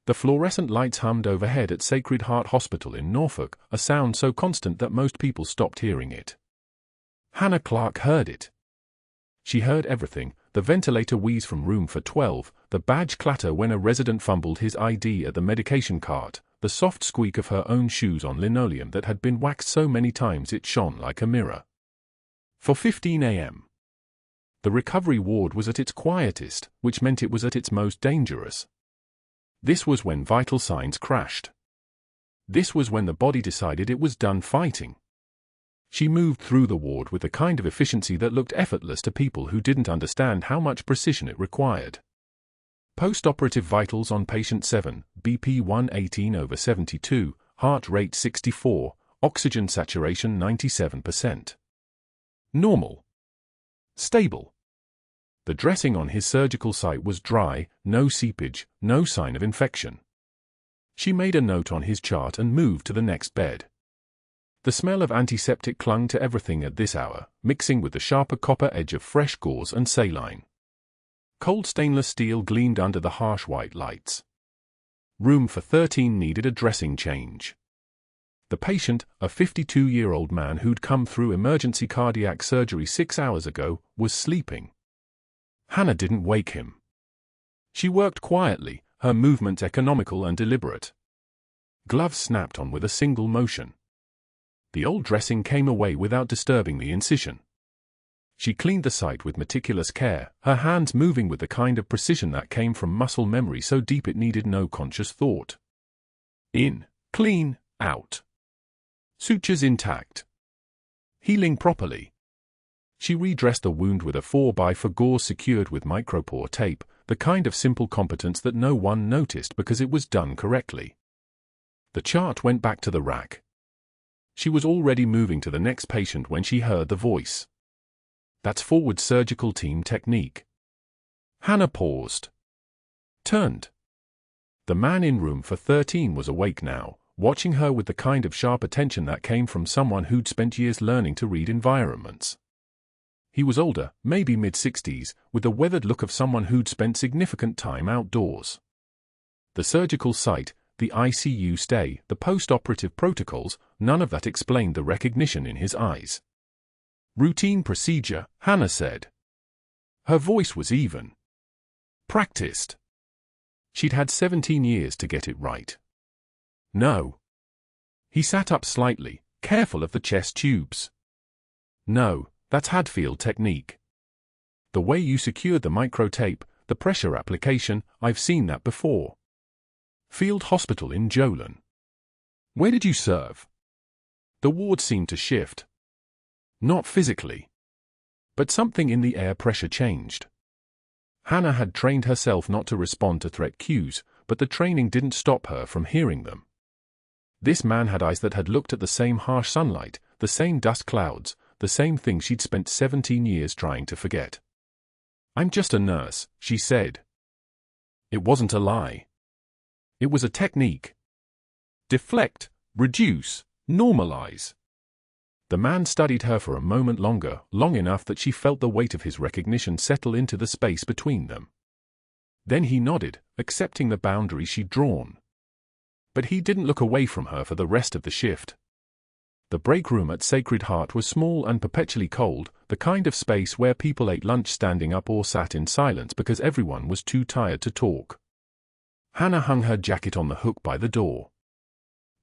The fluorescent lights hummed overhead at Sacred Heart Hospital in Norfolk, a sound so constant that most people stopped hearing it. Hannah Clarke heard it. She heard everything: the ventilator wheeze from room for 12, the badge clatter when a resident fumbled his ID at the medication cart, the soft squeak of her own shoes on linoleum that had been waxed so many times it shone like a mirror. 4:15 a.m. The recovery ward was at its quietest, which meant it was at its most dangerous. This was when vital signs crashed. This was when the body decided it was done fighting. She moved through the ward with the kind of efficiency that looked effortless to people who didn't understand how much precision it required. Post-operative vitals on patient 7, BP 118/72, heart rate 64, oxygen saturation 97%. Normal. Stable. The dressing on his surgical site was dry, no seepage, no sign of infection. She made a note on his chart and moved to the next bed. The smell of antiseptic clung to everything at this hour, mixing with the sharper copper edge of fresh gauze and saline. Cold stainless steel gleamed under the harsh white lights. Room for 13 needed a dressing change. The patient, a 52-year-old man who'd come through emergency cardiac surgery 6 hours ago, was sleeping. Hannah didn't wake him. She worked quietly, her movements economical and deliberate. Gloves snapped on with a single motion. The old dressing came away without disturbing the incision. She cleaned the site with meticulous care, her hands moving with the kind of precision that came from muscle memory so deep it needed no conscious thought. In, clean, out. Sutures intact. Healing properly. She redressed the wound with a 4x4 gauze secured with micropore tape, the kind of simple competence that no one noticed because it was done correctly. The chart went back to the rack. She was already moving to the next patient when she heard the voice. That's forward surgical team technique. Hannah paused. Turned. The man in room for 13 was awake now, watching her with the kind of sharp attention that came from someone who'd spent years learning to read environments. He was older, maybe mid-60s, with the weathered look of someone who'd spent significant time outdoors. The surgical site, the ICU stay, the post-operative protocols, none of that explained the recognition in his eyes. Routine procedure, Hannah said. Her voice was even. Practiced. She'd had 17 years to get it right. No. He sat up slightly, careful of the chest tubes. No, that's Hadfield technique. The way you secured the microtape, the pressure application, I've seen that before. Field Hospital in Jolon. Where did you serve? The ward seemed to shift. Not physically. But something in the air pressure changed. Hannah had trained herself not to respond to threat cues, but the training didn't stop her from hearing them. This man had eyes that had looked at the same harsh sunlight, the same dust clouds, the same thing she'd spent 17 years trying to forget. I'm just a nurse, she said. It wasn't a lie. It was a technique. Deflect, reduce, normalize. The man studied her for a moment longer, long enough that she felt the weight of his recognition settle into the space between them. Then he nodded, accepting the boundary she'd drawn. But he didn't look away from her for the rest of the shift. The break room at Sacred Heart was small and perpetually cold, the kind of space where people ate lunch standing up or sat in silence because everyone was too tired to talk. Hannah hung her jacket on the hook by the door.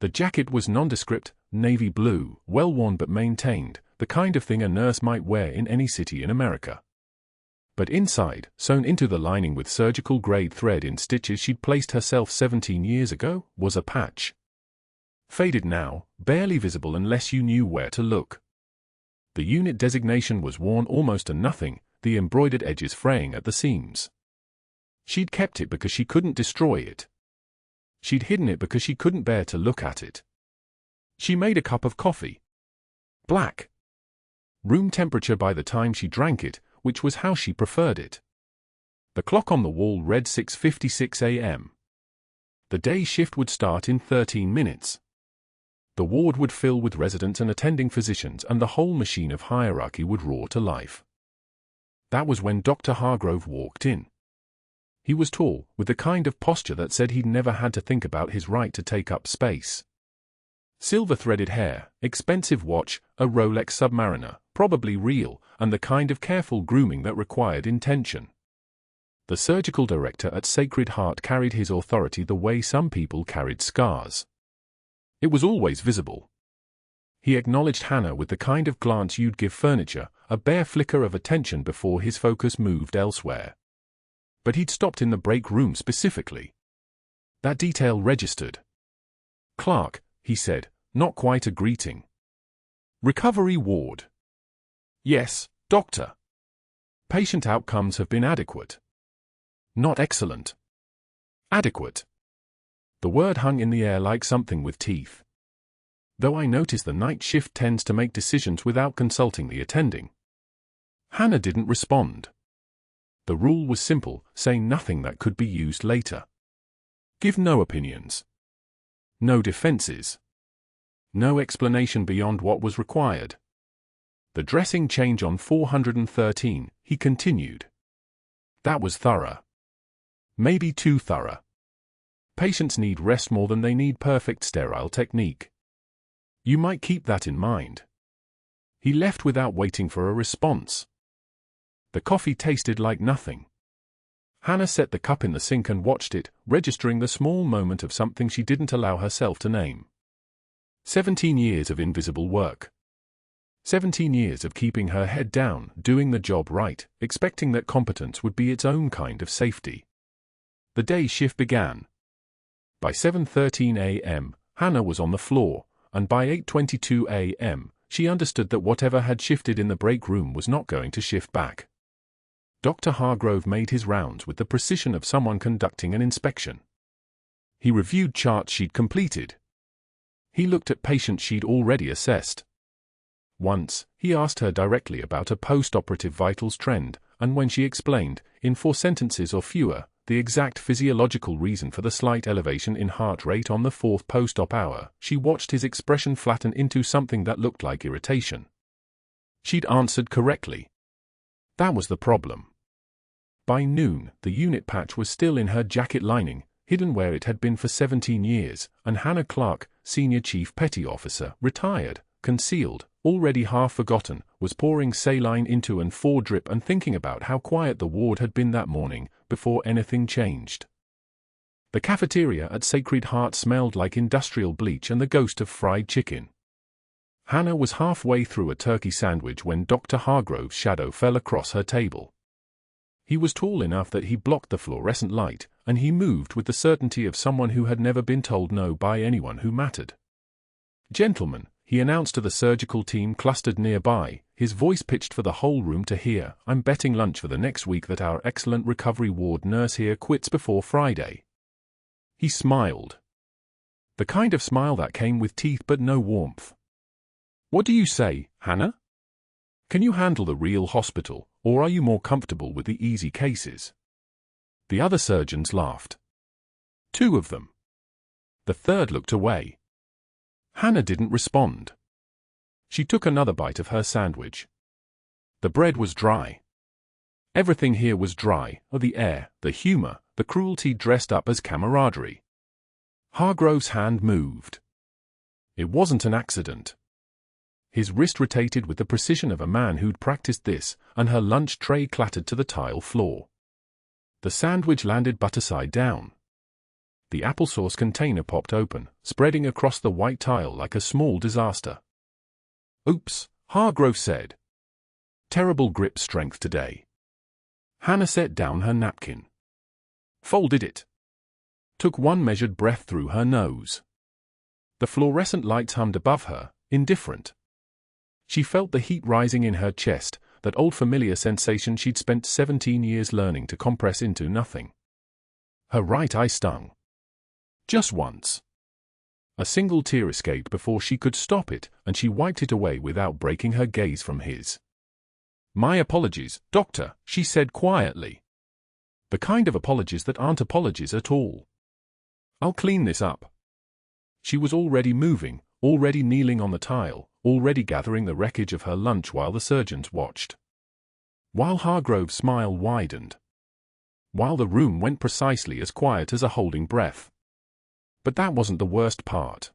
The jacket was nondescript, navy blue, well-worn but maintained, the kind of thing a nurse might wear in any city in America. But inside, sewn into the lining with surgical-grade thread in stitches she'd placed herself 17 years ago, was a patch. Faded now, barely visible unless you knew where to look. The unit designation was worn almost to nothing, the embroidered edges fraying at the seams. She'd kept it because she couldn't destroy it. She'd hidden it because she couldn't bear to look at it. She made a cup of coffee. Black. Room temperature by the time she drank it, which was how she preferred it. The clock on the wall read 6:56 a.m. The day shift would start in 13 minutes. The ward would fill with residents and attending physicians, and the whole machine of hierarchy would roar to life. That was when Dr. Hargrove walked in. He was tall, with the kind of posture that said he'd never had to think about his right to take up space. Silver-threaded hair, expensive watch, a Rolex Submariner, probably real, and the kind of careful grooming that required intention. The surgical director at Sacred Heart carried his authority the way some people carried scars. It was always visible. He acknowledged Hannah with the kind of glance you'd give furniture, a bare flicker of attention before his focus moved elsewhere. But he'd stopped in the break room specifically. That detail registered. "Clarke," he said, not quite a greeting. "Recovery ward." "Yes, doctor." "Patient outcomes have been adequate." "Not excellent." "Adequate." The word hung in the air like something with teeth. "Though I notice the night shift tends to make decisions without consulting the attending." Hannah didn't respond. The rule was simple: say nothing that could be used later. Give no opinions. No defenses. No explanation beyond what was required. "The dressing change on 413, he continued. "That was thorough. Maybe too thorough. Patients need rest more than they need perfect sterile technique. You might keep that in mind." He left without waiting for a response. The coffee tasted like nothing. Hannah set the cup in the sink and watched it, registering the small moment of something she didn't allow herself to name. 17 years of invisible work. 17 years of keeping her head down, doing the job right, expecting that competence would be its own kind of safety. The day shift began. By 7:13 a.m., Hannah was on the floor, and by 8:22 a.m., she understood that whatever had shifted in the break room was not going to shift back. Dr. Hargrove made his rounds with the precision of someone conducting an inspection. He reviewed charts she'd completed. He looked at patients she'd already assessed. Once, he asked her directly about a post-operative vitals trend, and when she explained, in 4 sentences or fewer, the exact physiological reason for the slight elevation in heart rate on the 4th post-op hour, she watched his expression flatten into something that looked like irritation. She'd answered correctly. That was the problem. By noon, the unit patch was still in her jacket lining, hidden where it had been for 17 years, and Hannah Clarke, Senior Chief Petty Officer, retired, concealed, already half forgotten, was pouring saline into an 4-drip and thinking about how quiet the ward had been that morning, before anything changed. The cafeteria at Sacred Heart smelled like industrial bleach and the ghost of fried chicken. Hannah was halfway through a turkey sandwich when Dr. Hargrove's shadow fell across her table. He was tall enough that he blocked the fluorescent light, and he moved with the certainty of someone who had never been told no by anyone who mattered. "Gentlemen," he announced to the surgical team clustered nearby, his voice pitched for the whole room to hear, "I'm betting lunch for the next week that our excellent recovery ward nurse here quits before Friday." He smiled. The kind of smile that came with teeth but no warmth. "What do you say, Hannah? Can you handle the real hospital, or are you more comfortable with the easy cases?" The other surgeons laughed. 2 of them. The third looked away. Hannah didn't respond. She took another bite of her sandwich. The bread was dry. Everything here was dry, the air, the humor, the cruelty dressed up as camaraderie. Hargrove's hand moved. It wasn't an accident. His wrist rotated with the precision of a man who'd practiced this, and her lunch tray clattered to the tile floor. The sandwich landed butterside down. The applesauce container popped open, spreading across the white tile like a small disaster. "Oops," Hargrove said. "Terrible grip strength today." Hannah set down her napkin. Folded it. Took one measured breath through her nose. The fluorescent lights hummed above her, indifferent. She felt the heat rising in her chest, that old familiar sensation she'd spent 17 years learning to compress into nothing. Her right eye stung. Just once. A single tear escaped before she could stop it, and she wiped it away without breaking her gaze from his. "My apologies, doctor," she said quietly. The kind of apologies that aren't apologies at all. "I'll clean this up." She was already moving, already kneeling on the tile, already gathering the wreckage of her lunch while the surgeons watched. While Hargrove's smile widened. while the room went precisely as quiet as a holding breath. But that wasn't the worst part.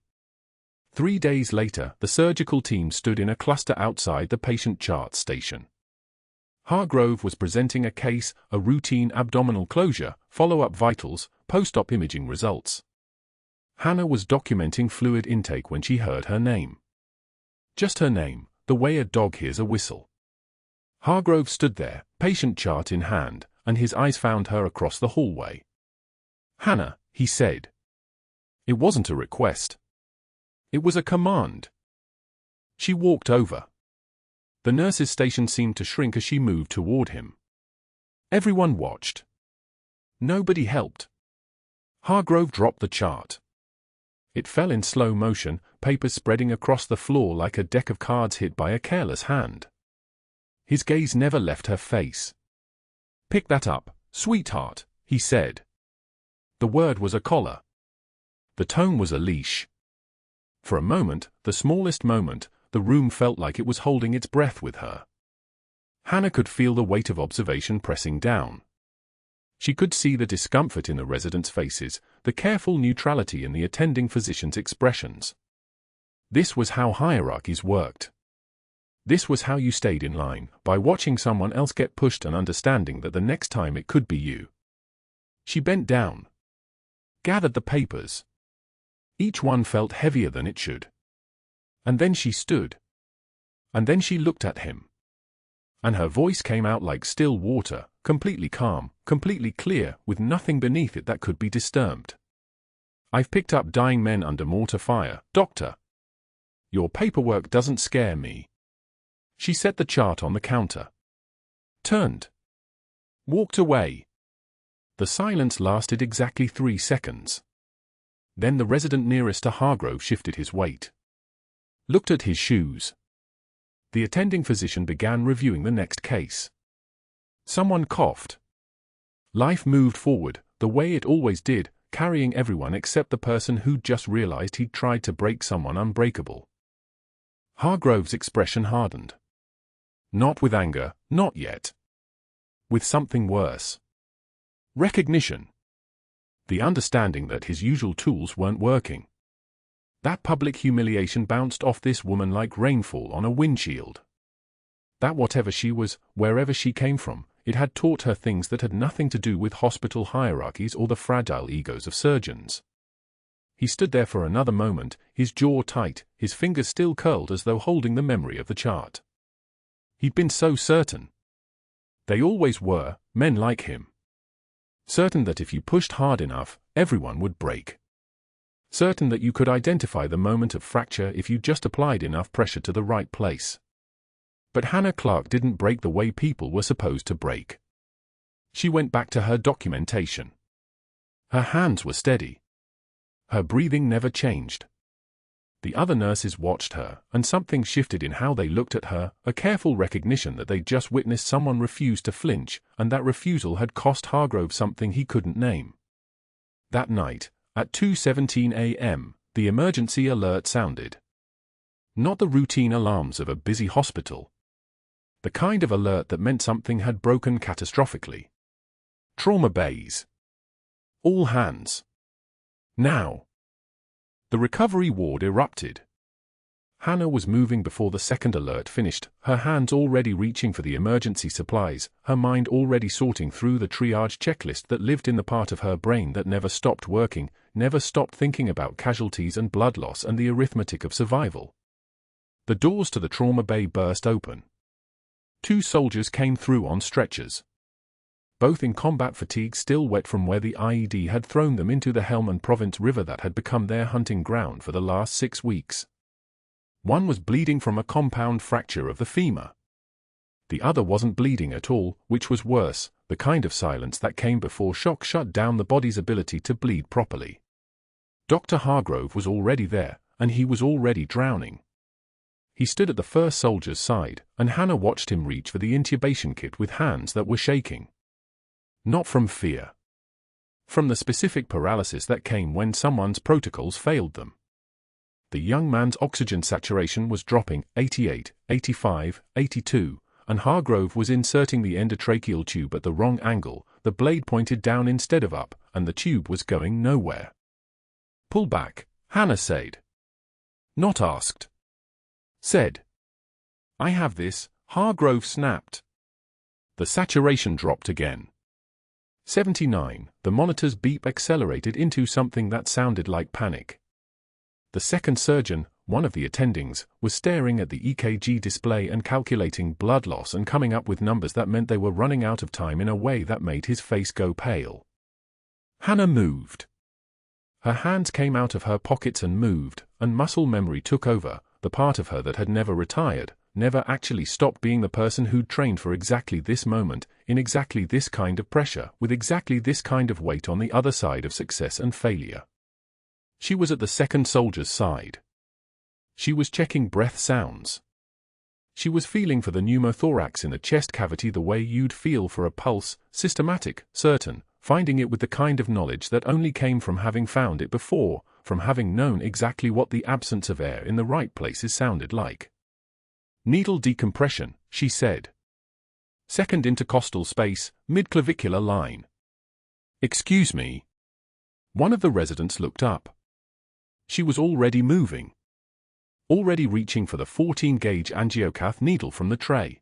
3 days later, the surgical team stood in a cluster outside the patient chart station. Hargrove was presenting a case, a routine abdominal closure, follow-up vitals, post-op imaging results. Hannah was documenting fluid intake when she heard her name. Just her name, the way a dog hears a whistle. Hargrove stood there, patient chart in hand, and his eyes found her across the hallway. "Hannah," he said. It wasn't a request. It was a command. She walked over. The nurse's station seemed to shrink as she moved toward him. Everyone watched. Nobody helped. Hargrove dropped the chart. It fell in slow motion, papers spreading across the floor like a deck of cards hit by a careless hand. His gaze never left her face. "Pick that up, sweetheart," he said. The word was a collar. The tone was a leash. For a moment, the smallest moment, the room felt like it was holding its breath with her. Hannah could feel the weight of observation pressing down. She could see the discomfort in the residents' faces, the careful neutrality in the attending physician's expressions. This was how hierarchies worked. This was how you stayed in line, by watching someone else get pushed and understanding that the next time it could be you. She bent down. Gathered the papers. Each one felt heavier than it should. And then she stood. And then she looked at him. And her voice came out like still water, completely calm, completely clear, with nothing beneath it that could be disturbed. "I've picked up dying men under mortar fire, doctor. Your paperwork doesn't scare me." She set the chart on the counter. Turned. Walked away. The silence lasted exactly 3 seconds. Then the resident nearest to Hargrove shifted his weight. Looked at his shoes. The attending physician began reviewing the next case. Someone coughed. Life moved forward, the way it always did, carrying everyone except the person who'd just realized he'd tried to break someone unbreakable. Hargrove's expression hardened. Not with anger, not yet. With something worse. Recognition. The understanding that his usual tools weren't working. That public humiliation bounced off this woman like rainfall on a windshield. That whatever she was, wherever she came from, it had taught her things that had nothing to do with hospital hierarchies or the fragile egos of surgeons. He stood there for another moment, his jaw tight, his fingers still curled as though holding the memory of the chart. He'd been so certain. They always were, men like him. Certain that if you pushed hard enough, everyone would break. Certain that you could identify the moment of fracture if you just applied enough pressure to the right place. But Hannah Clarke didn't break the way people were supposed to break. She went back to her documentation. Her hands were steady. Her breathing never changed. The other nurses watched her, and something shifted in how they looked at her, a careful recognition that they'd just witnessed someone refuse to flinch, and that refusal had cost Hargrove something he couldn't name. That night, at 2:17 a.m., the emergency alert sounded. Not the routine alarms of a busy hospital. The kind of alert that meant something had broken catastrophically. Trauma bays. All hands. Now. The recovery ward erupted. Hannah was moving before the second alert finished, her hands already reaching for the emergency supplies, her mind already sorting through the triage checklist that lived in the part of her brain that never stopped working, never stopped thinking about casualties and blood loss and the arithmetic of survival. The doors to the trauma bay burst open. 2 soldiers came through on stretchers. Both in combat fatigue, still wet from where the IED had thrown them into the Helmand Province river that had become their hunting ground for the last 6 weeks. One was bleeding from a compound fracture of the femur. The other wasn't bleeding at all, which was worse, the kind of silence that came before shock shut down the body's ability to bleed properly. Dr. Hargrove was already there, and he was already drowning. He stood at the first soldier's side, and Hannah watched him reach for the intubation kit with hands that were shaking. Not from fear. From the specific paralysis that came when someone's protocols failed them. The young man's oxygen saturation was dropping, 88, 85, 82, and Hargrove was inserting the endotracheal tube at the wrong angle. The blade pointed down instead of up, and the tube was going nowhere. "Pull back," Hannah said. "Not asked." Said. "I have this," Hargrove snapped. The saturation dropped again. 79. The monitor's beep accelerated into something that sounded like panic. The second surgeon, one of the attendings, was staring at the EKG display and calculating blood loss and coming up with numbers that meant they were running out of time in a way that made his face go pale. Hannah moved. Her hands came out of her pockets and moved, and muscle memory took over, the part of her that had never retired, never actually stopped being the person who'd trained for exactly this moment, in exactly this kind of pressure, with exactly this kind of weight on the other side of success and failure. She was at the second soldier's side. She was checking breath sounds. She was feeling for the pneumothorax in the chest cavity the way you'd feel for a pulse, systematic, certain, finding it with the kind of knowledge that only came from having found it before, from having known exactly what the absence of air in the right places sounded like. "Needle decompression," she said. "Second intercostal space, mid-clavicular line." "Excuse me." One of the residents looked up. She was already moving. Already reaching for the 14-gauge angiocath needle from the tray.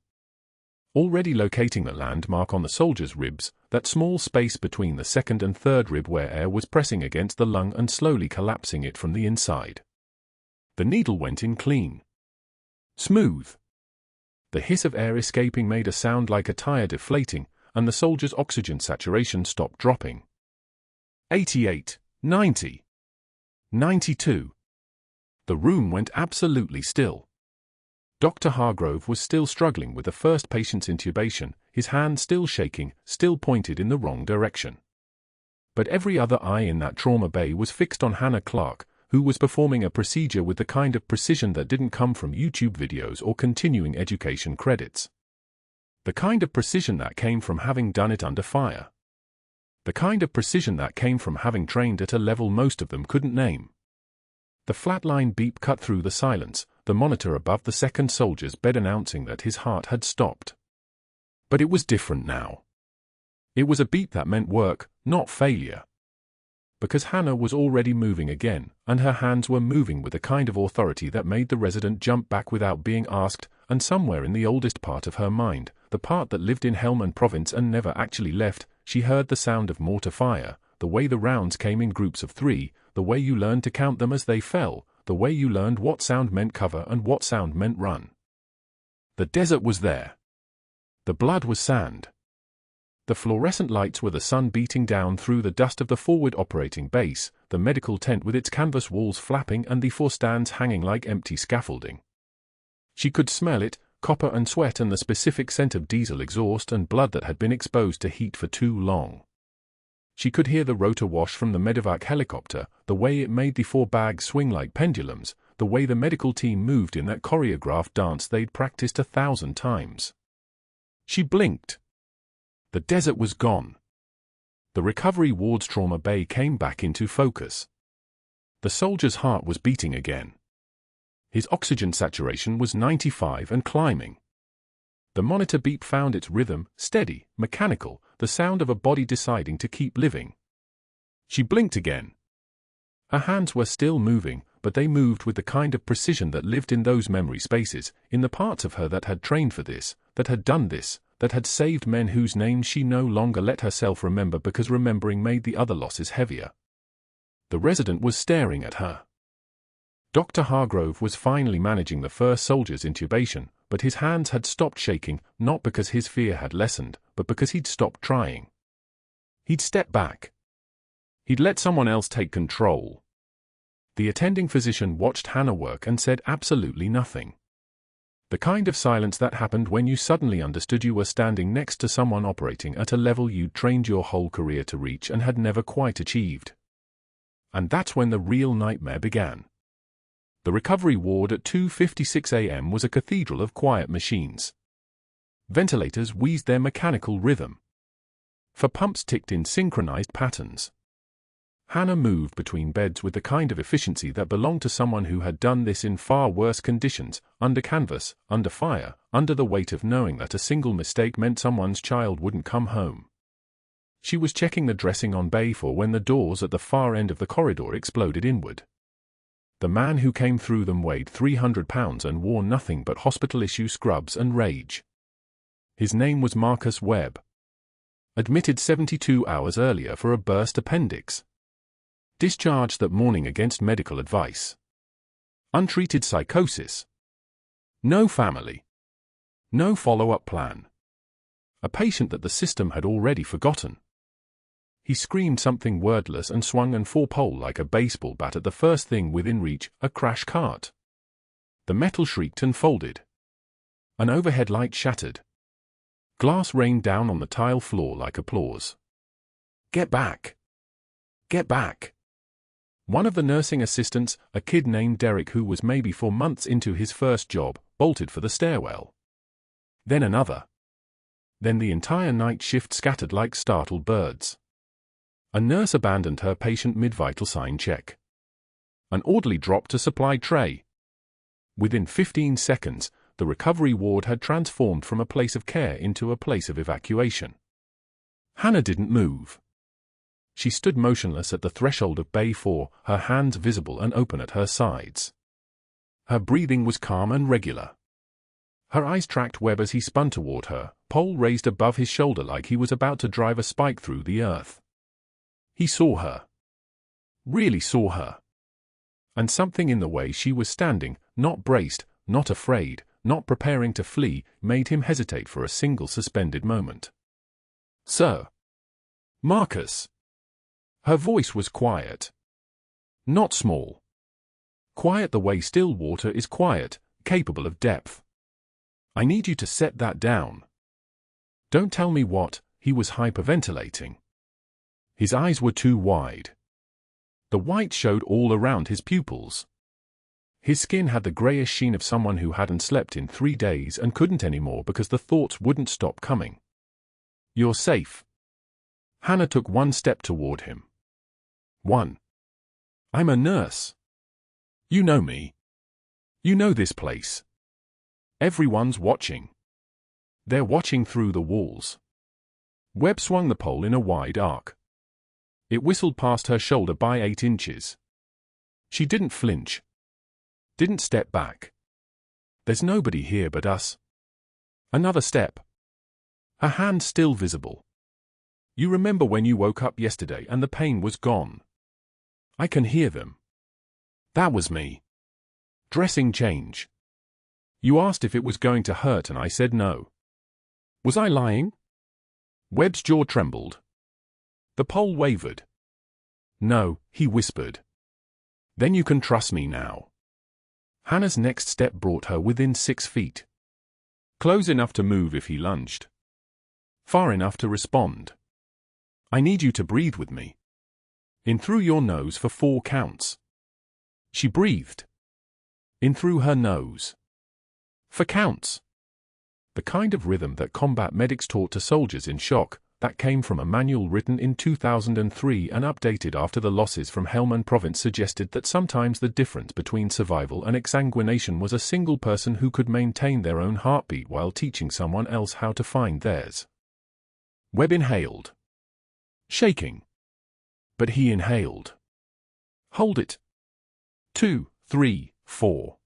Already locating the landmark on the soldier's ribs, that small space between the second and third rib where air was pressing against the lung and slowly collapsing it from the inside. The needle went in clean. Smooth. The hiss of air escaping made a sound like a tire deflating, and the soldier's oxygen saturation stopped dropping. 88, 90. 92. The room went absolutely still. Dr. Hargrove was still struggling with the first patient's intubation, his hand still shaking, still pointed in the wrong direction. But every other eye in that trauma bay was fixed on Hannah Clarke, who was performing a procedure with the kind of precision that didn't come from YouTube videos or continuing education credits. The kind of precision that came from having done it under fire. The kind of precision that came from having trained at a level most of them couldn't name. The flatline beep cut through the silence, the monitor above the second soldier's bed announcing that his heart had stopped. But it was different now. It was a beep that meant work, not failure. Because Hannah was already moving again, and her hands were moving with a kind of authority that made the resident jump back without being asked, and somewhere in the oldest part of her mind, the part that lived in Helmand Province and never actually left, she heard the sound of mortar fire, the way the rounds came in groups of 3, the way you learned to count them as they fell, the way you learned what sound meant cover and what sound meant run. The desert was there. The blood was sand. The fluorescent lights were the sun beating down through the dust of the forward operating base, the medical tent with its canvas walls flapping and the 4 stands hanging like empty scaffolding. She could smell it, copper and sweat and the specific scent of diesel exhaust and blood that had been exposed to heat for too long. She could hear the rotor wash from the medevac helicopter, the way it made the 4 bags swing like pendulums, the way the medical team moved in that choreographed dance they'd practiced 1,000 times. She blinked. The desert was gone. The recovery ward's trauma bay came back into focus. The soldier's heart was beating again. His oxygen saturation was 95 and climbing. The monitor beep found its rhythm, steady, mechanical, the sound of a body deciding to keep living. She blinked again. Her hands were still moving, but they moved with the kind of precision that lived in those memory spaces, in the parts of her that had trained for this, that had done this, that had saved men whose names she no longer let herself remember because remembering made the other losses heavier. The resident was staring at her. Dr. Hargrove was finally managing the first soldier's intubation, but his hands had stopped shaking, not because his fear had lessened, but because he'd stopped trying. He'd stepped back. He'd let someone else take control. The attending physician watched Hannah work and said absolutely nothing. The kind of silence that happened when you suddenly understood you were standing next to someone operating at a level you'd trained your whole career to reach and had never quite achieved. And that's when the real nightmare began. The recovery ward at 2:56 a.m. was a cathedral of quiet machines. Ventilators wheezed their mechanical rhythm. For pumps ticked in synchronized patterns. Hannah moved between beds with the kind of efficiency that belonged to someone who had done this in far worse conditions, under canvas, under fire, under the weight of knowing that a single mistake meant someone's child wouldn't come home. She was checking the dressing on bay 4 when the doors at the far end of the corridor exploded inward. The man who came through them weighed 300 pounds and wore nothing but hospital-issue scrubs and rage. His name was Marcus Webb. Admitted 72 hours earlier for a burst appendix. Discharged that morning against medical advice. Untreated psychosis. No family. No follow-up plan. A patient that the system had already forgotten. He screamed something wordless and swung an 4-pole like a baseball bat at the first thing within reach, a crash cart. The metal shrieked and folded. An overhead light shattered. Glass rained down on the tile floor like applause. Get back! Get back! One of the nursing assistants, a kid named Derek who was maybe 4 months into his first job, bolted for the stairwell. Then another. Then the entire night shift scattered like startled birds. A nurse abandoned her patient mid-vital sign check. An orderly dropped a supply tray. Within 15 seconds, the recovery ward had transformed from a place of care into a place of evacuation. Hannah didn't move. She stood motionless at the threshold of Bay 4, her hands visible and open at her sides. Her breathing was calm and regular. Her eyes tracked Webb as he spun toward her, pole raised above his shoulder like he was about to drive a spike through the earth. He saw her. Really saw her. And something in the way she was standing, not braced, not afraid, not preparing to flee, made him hesitate for a single suspended moment. "Sir." "Marcus." Her voice was quiet. Not small. Quiet the way still water is quiet, capable of depth. "I need you to set that down." "Don't tell me what." He was hyperventilating. His eyes were too wide. The white showed all around his pupils. His skin had the grayish sheen of someone who hadn't slept in 3 days and couldn't anymore because the thoughts wouldn't stop coming. "You're safe." Hannah took 1 step toward him. 1. "I'm a nurse. You know me. You know this place. Everyone's watching. They're watching through the walls." Webb swung the pole in a wide arc. It whistled past her shoulder by 8 inches. She didn't flinch. Didn't step back. "There's nobody here but us." Another step. Her hand still visible. "You remember when you woke up yesterday and the pain was gone? I can hear them. That was me. Dressing change. You asked if it was going to hurt and I said no. Was I lying?" Webb's jaw trembled. The pole wavered. "No," he whispered. "Then you can trust me now." Hannah's next step brought her within 6 feet. Close enough to move if he lunged. Far enough to respond. "I need you to breathe with me. In through your nose for 4 counts." She breathed. In through her nose. For counts. The kind of rhythm that combat medics taught to soldiers in shock, that came from a manual written in 2003 and updated after the losses from Helmand Province suggested that sometimes the difference between survival and exsanguination was a single person who could maintain their own heartbeat while teaching someone else how to find theirs. Webb inhaled. Shaking. But he inhaled. "Hold it. 2, 3, 4.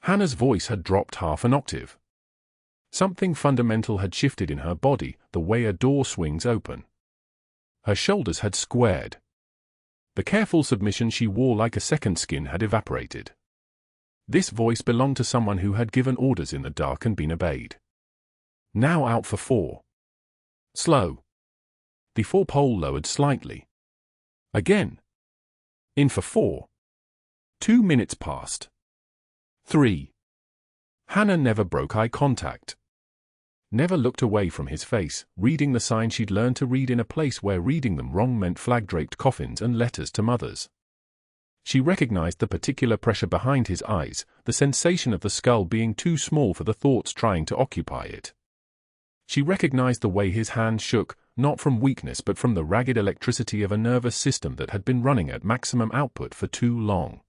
Hannah's voice had dropped half an octave. Something fundamental had shifted in her body, the way a door swings open. Her shoulders had squared. The careful submission she wore like a second skin had evaporated. This voice belonged to someone who had given orders in the dark and been obeyed. Now out for 4. Slow. The 4-pole lowered slightly. Again. In for 4. 2 minutes passed. 3. Hannah never broke eye contact. Never looked away from his face, reading the signs she'd learned to read in a place where reading them wrong meant flag-draped coffins and letters to mothers. She recognized the particular pressure behind his eyes, the sensation of the skull being too small for the thoughts trying to occupy it. She recognized the way his hands shook, not from weakness but from the ragged electricity of a nervous system that had been running at maximum output for too long.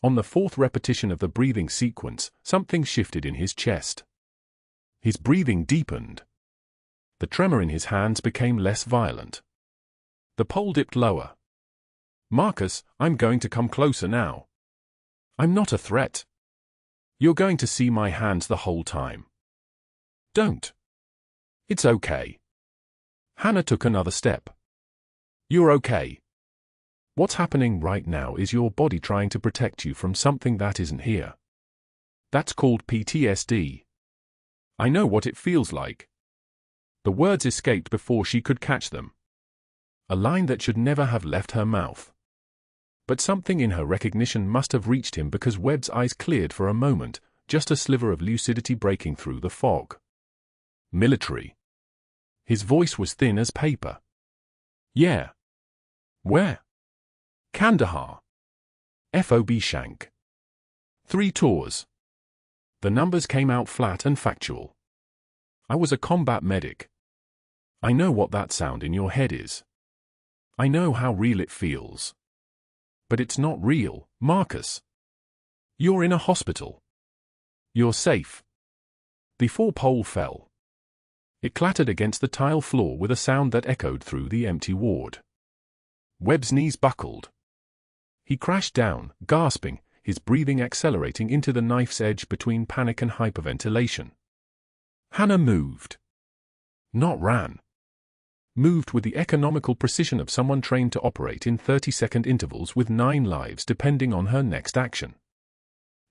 On the fourth repetition of the breathing sequence, something shifted in his chest. His breathing deepened. The tremor in his hands became less violent. The pole dipped lower. "Marcus, I'm going to come closer now. I'm not a threat. You're going to see my hands the whole time. Don't. It's okay." Hannah took another step. "You're okay. What's happening right now is your body trying to protect you from something that isn't here. That's called PTSD. I know what it feels like." The words escaped before she could catch them. A line that should never have left her mouth. But something in her recognition must have reached him because Webb's eyes cleared for a moment, just a sliver of lucidity breaking through the fog. "Military." His voice was thin as paper. "Yeah." "Where?" "Kandahar. FOB Shank. 3 tours." The numbers came out flat and factual. "I was a combat medic. I know what that sound in your head is. I know how real it feels. But it's not real, Marcus. You're in a hospital. You're safe." The 4-pole fell. It clattered against the tile floor with a sound that echoed through the empty ward. Webb's knees buckled. He crashed down, gasping, his breathing accelerating into the knife's edge between panic and hyperventilation. Hannah moved. Not ran. Moved with the economical precision of someone trained to operate in 30-second intervals with 9 lives depending on her next action.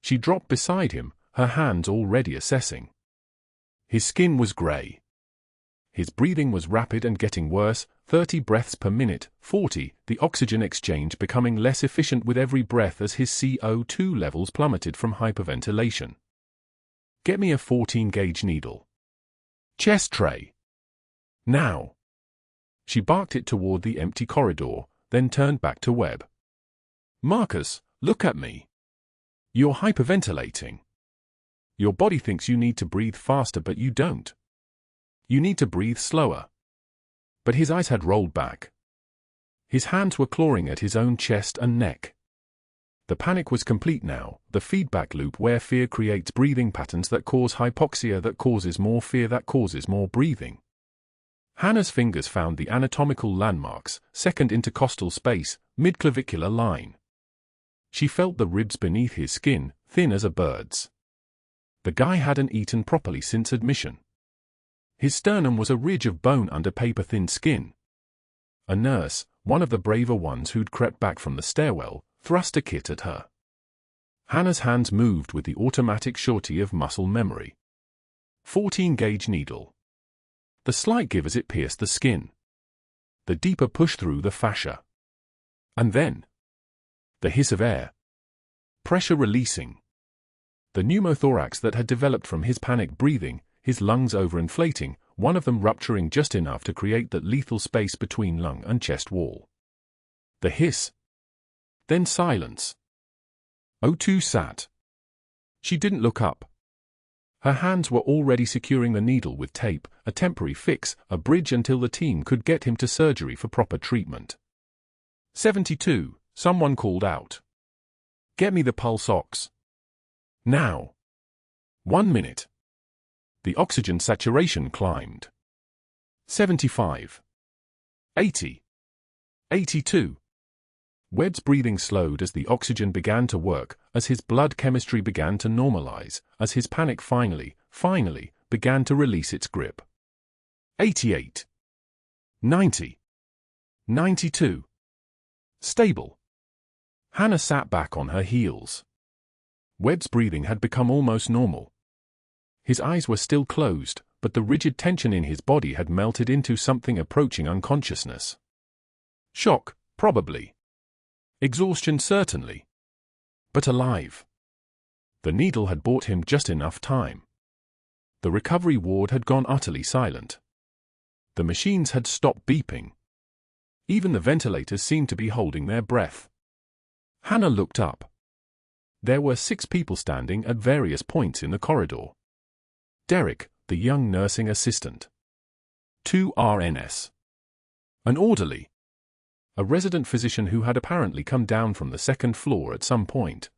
She dropped beside him, her hands already assessing. His skin was gray. His breathing was rapid and getting worse, 30 breaths per minute, 40, the oxygen exchange becoming less efficient with every breath as his CO2 levels plummeted from hyperventilation. "Get me a 14-gauge needle. Chest tray. Now." She barked it toward the empty corridor, then turned back to Webb. "Marcus, look at me. You're hyperventilating. Your body thinks you need to breathe faster but you don't. You need to breathe slower." But his eyes had rolled back. His hands were clawing at his own chest and neck. The panic was complete now, the feedback loop where fear creates breathing patterns that cause hypoxia that causes more fear that causes more breathing. Hannah's fingers found the anatomical landmarks, second intercostal space, midclavicular line. She felt the ribs beneath his skin, thin as a bird's. The guy hadn't eaten properly since admission. His sternum was a ridge of bone under paper-thin skin. A nurse, one of the braver ones who'd crept back from the stairwell, thrust a kit at her. Hannah's hands moved with the automatic surety of muscle memory. 14-gauge needle. The slight give as it pierced the skin. The deeper push through the fascia. And then the hiss of air. Pressure releasing. The pneumothorax that had developed from his panic breathing, his lungs overinflating, one of them rupturing just enough to create that lethal space between lung and chest wall. The hiss. Then silence. O2 sat. She didn't look up. Her hands were already securing the needle with tape, a temporary fix, a bridge until the team could get him to surgery for proper treatment. 72, someone called out. "Get me the pulse ox. Now." 1 minute. The oxygen saturation climbed. 75. 80. 82. Webb's breathing slowed as the oxygen began to work, as his blood chemistry began to normalize, as his panic finally, began to release its grip. 88. 90. 92. Stable. Hannah sat back on her heels. Webb's breathing had become almost normal. His eyes were still closed, but the rigid tension in his body had melted into something approaching unconsciousness. Shock, probably. Exhaustion, certainly. But alive. The needle had bought him just enough time. The recovery ward had gone utterly silent. The machines had stopped beeping. Even the ventilators seemed to be holding their breath. Hannah looked up. There were 6 people standing at various points in the corridor. Derek, the young nursing assistant. 2 RNS. An orderly. A resident physician who had apparently come down from the second floor at some point.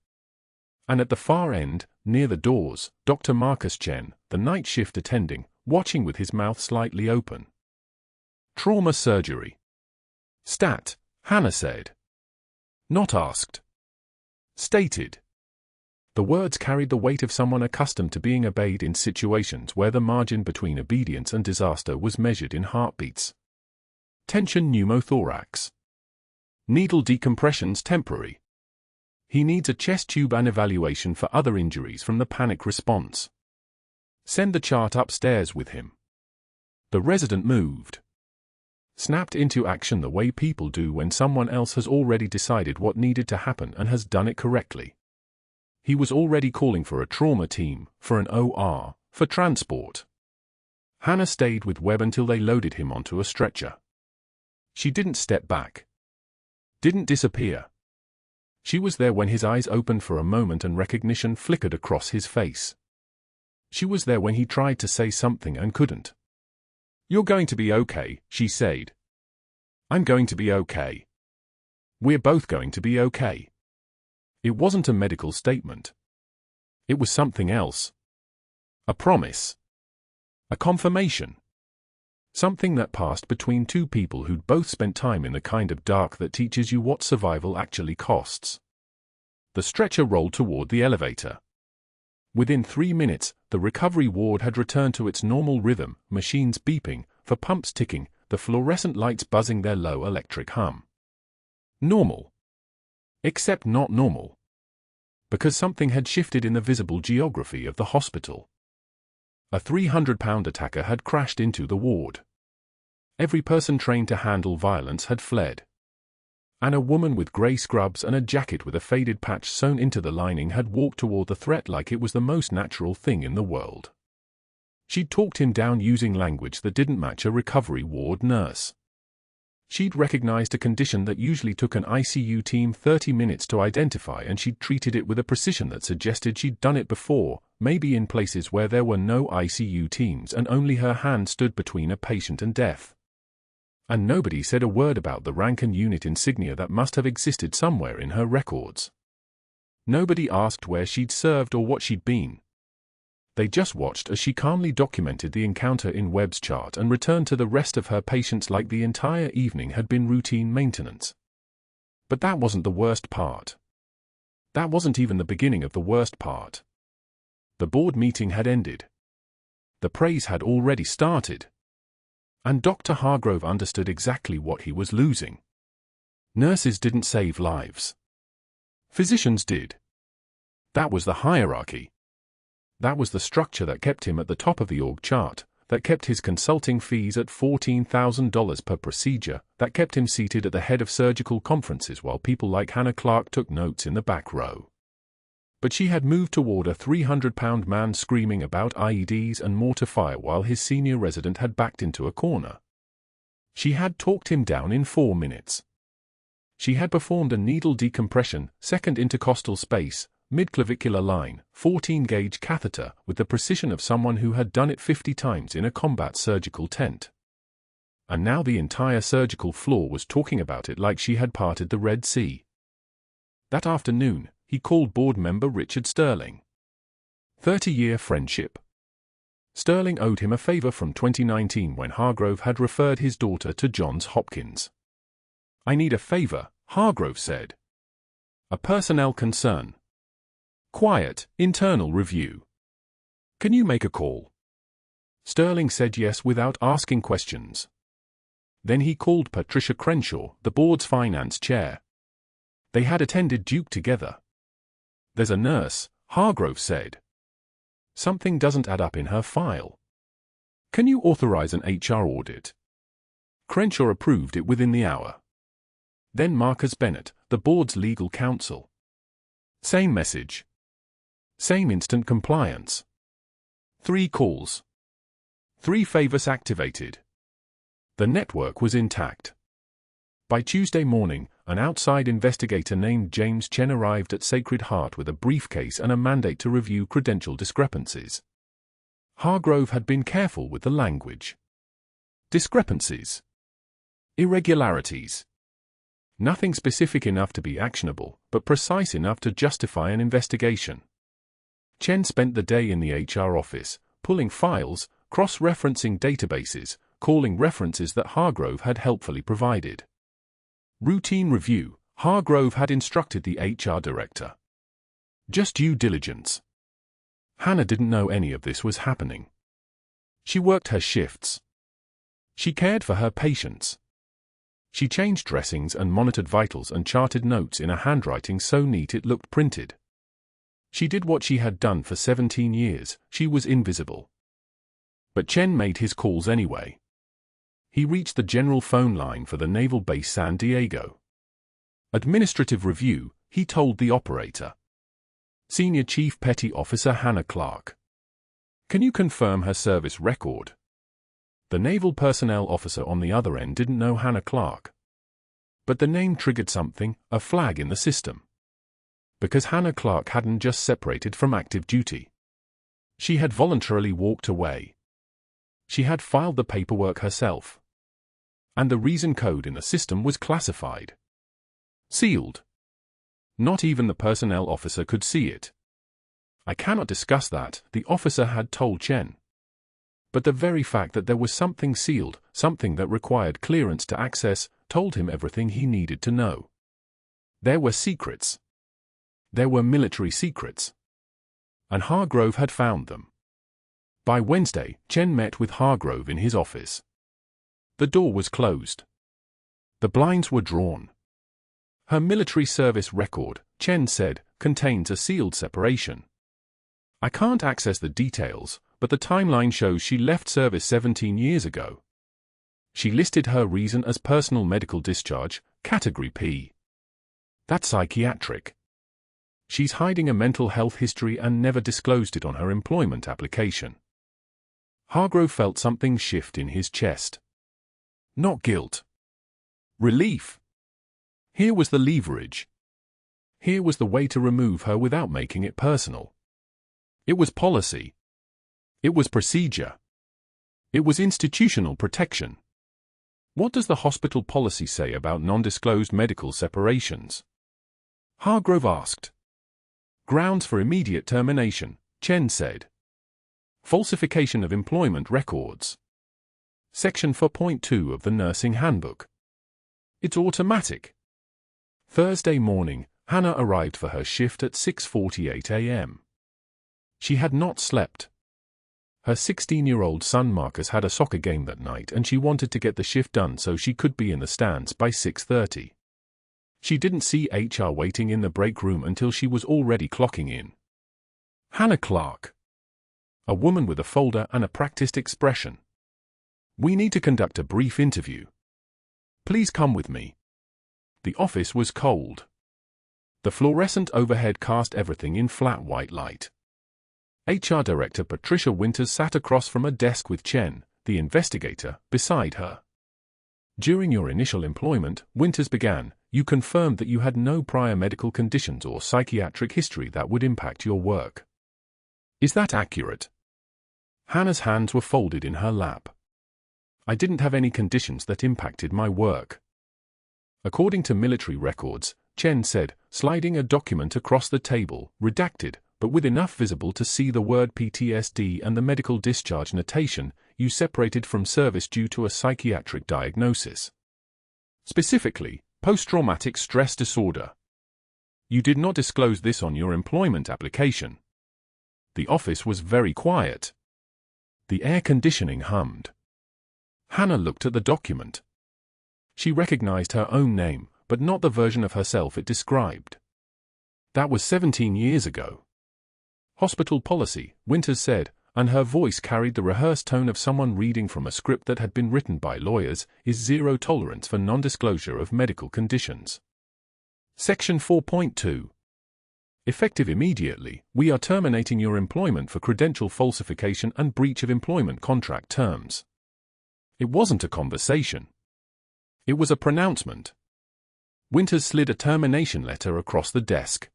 And at the far end, near the doors, Dr. Marcus Chen, the night shift attending, watching with his mouth slightly open. Trauma surgery. Stat, Hannah said. Not asked. Stated. The words carried the weight of someone accustomed to being obeyed in situations where the margin between obedience and disaster was measured in heartbeats. Tension pneumothorax. Needle decompressions temporary. He needs a chest tube and evaluation for other injuries from the panic response. Send the chart upstairs with him. The resident moved. Snapped into action the way people do when someone else has already decided what needed to happen and has done it correctly. He was already calling for a trauma team, for an OR, for transport. Hannah stayed with Webb until they loaded him onto a stretcher. She didn't step back. Didn't disappear. She was there when his eyes opened for a moment and recognition flickered across his face. She was there when he tried to say something and couldn't. You're going to be okay, she said. I'm going to be okay. We're both going to be okay. It wasn't a medical statement. It was something else. A promise. A confirmation. Something that passed between two people who'd both spent time in the kind of dark that teaches you what survival actually costs. The stretcher rolled toward the elevator. Within 3 minutes, the recovery ward had returned to its normal rhythm, machines beeping, for pumps ticking, the fluorescent lights buzzing their low electric hum. Normal. Except not normal. Because something had shifted in the visible geography of the hospital. A 300-pound attacker had crashed into the ward. Every person trained to handle violence had fled. And a woman with grey scrubs and a jacket with a faded patch sewn into the lining had walked toward the threat like it was the most natural thing in the world. She'd talked him down using language that didn't match a recovery ward nurse. She'd recognized a condition that usually took an ICU team 30 minutes to identify, and she'd treated it with a precision that suggested she'd done it before, maybe in places where there were no ICU teams and only her hand stood between a patient and death. And nobody said a word about the rank and unit insignia that must have existed somewhere in her records. Nobody asked where she'd served or what she'd been. They just watched as she calmly documented the encounter in Webb's chart and returned to the rest of her patients like the entire evening had been routine maintenance. But that wasn't the worst part. That wasn't even the beginning of the worst part. The board meeting had ended. The praise had already started. And Dr. Hargrove understood exactly what he was losing. Nurses didn't save lives. Physicians did. That was the hierarchy. That was the structure that kept him at the top of the org chart, that kept his consulting fees at $14,000 per procedure, that kept him seated at the head of surgical conferences while people like Hannah Clarke took notes in the back row. But she had moved toward a 300-pound man screaming about IEDs and mortar fire while his senior resident had backed into a corner. She had talked him down in 4 minutes. She had performed a needle decompression, second intercostal space, midclavicular line, 14-gauge catheter with the precision of someone who had done it 50 times in a combat surgical tent. And now the entire surgical floor was talking about it like she had parted the Red Sea. That afternoon, he called board member Richard Sterling. 30-year friendship. Sterling owed him a favor from 2019 when Hargrove had referred his daughter to Johns Hopkins. I need a favor, Hargrove said. A personnel concern. Quiet, internal review. Can you make a call? Sterling said yes without asking questions. Then he called Patricia Crenshaw, the board's finance chair. They had attended Duke together. There's a nurse, Hargrove said. Something doesn't add up in her file. Can you authorize an HR audit? Crenshaw approved it within the hour. Then Marcus Bennett, the board's legal counsel. Same message. Same instant compliance. 3 calls. 3 favors activated. The network was intact. By Tuesday morning, an outside investigator named James Chen arrived at Sacred Heart with a briefcase and a mandate to review credential discrepancies. Hargrove had been careful with the language. Discrepancies. Irregularities. Nothing specific enough to be actionable, but precise enough to justify an investigation. Chen spent the day in the HR office, pulling files, cross-referencing databases, calling references that Hargrove had helpfully provided. Routine review. Hargrove had instructed the HR director. Just due diligence. Hannah didn't know any of this was happening. She worked her shifts. She cared for her patients. She changed dressings and monitored vitals and charted notes in a handwriting so neat it looked printed. She did what she had done for 17 years. She was invisible. But Chen made his calls anyway. He reached the general phone line for the Naval Base San Diego. Administrative review, he told the operator. Senior Chief Petty Officer Hannah Clarke. Can you confirm her service record? The naval personnel officer on the other end didn't know Hannah Clarke. But the name triggered something, a flag in the system. Because Hannah Clarke hadn't just separated from active duty. She had voluntarily walked away. She had filed the paperwork herself. And the reason code in the system was classified. Sealed. Not even the personnel officer could see it. I cannot discuss that, the officer had told Chen. But the very fact that there was something sealed, something that required clearance to access, told him everything he needed to know. There were secrets. There were military secrets. And Hargrove had found them. By Wednesday, Chen met with Hargrove in his office. The door was closed. The blinds were drawn. Her military service record, Chen said, contains a sealed separation. I can't access the details, but the timeline shows she left service 17 years ago. She listed her reason as personal medical discharge, Category P. That's psychiatric. She's hiding a mental health history and never disclosed it on her employment application. Hargrove felt something shift in his chest. Not guilt. Relief. Here was the leverage. Here was the way to remove her without making it personal. It was policy. It was procedure. It was institutional protection. What does the hospital policy say about non-disclosed medical separations? Hargrove asked. Grounds for immediate termination, Chen said. Falsification of employment records. Section 4.2 of the Nursing Handbook. It's automatic. Thursday morning, Hannah arrived for her shift at 6:48 a.m. She had not slept. Her 16-year-old son Marcus had a soccer game that night and she wanted to get the shift done so she could be in the stands by 6:30. She didn't see HR waiting in the break room until she was already clocking in. Hannah Clarke. A woman with a folder and a practiced expression. We need to conduct a brief interview. Please come with me. The office was cold. The fluorescent overhead cast everything in flat white light. HR Director Patricia Winters sat across from a desk with Chen, the investigator, beside her. During your initial employment, Winters began, you confirmed that you had no prior medical conditions or psychiatric history that would impact your work. Is that accurate? Hannah's hands were folded in her lap. I didn't have any conditions that impacted my work. According to military records, Chen said, sliding a document across the table, redacted, but with enough visible to see the word PTSD and the medical discharge notation, you separated from service due to a psychiatric diagnosis. Specifically, post-traumatic stress disorder. You did not disclose this on your employment application. The office was very quiet. The air conditioning hummed. Hannah looked at the document. She recognized her own name, but not the version of herself it described. That was 17 years ago. Hospital policy, Winters said, and her voice carried the rehearsed tone of someone reading from a script that had been written by lawyers, is zero tolerance for non-disclosure of medical conditions. Section 4.2. Effective immediately, we are terminating your employment for credential falsification and breach of employment contract terms. It wasn't a conversation. It was a pronouncement. Winters slid a termination letter across the desk.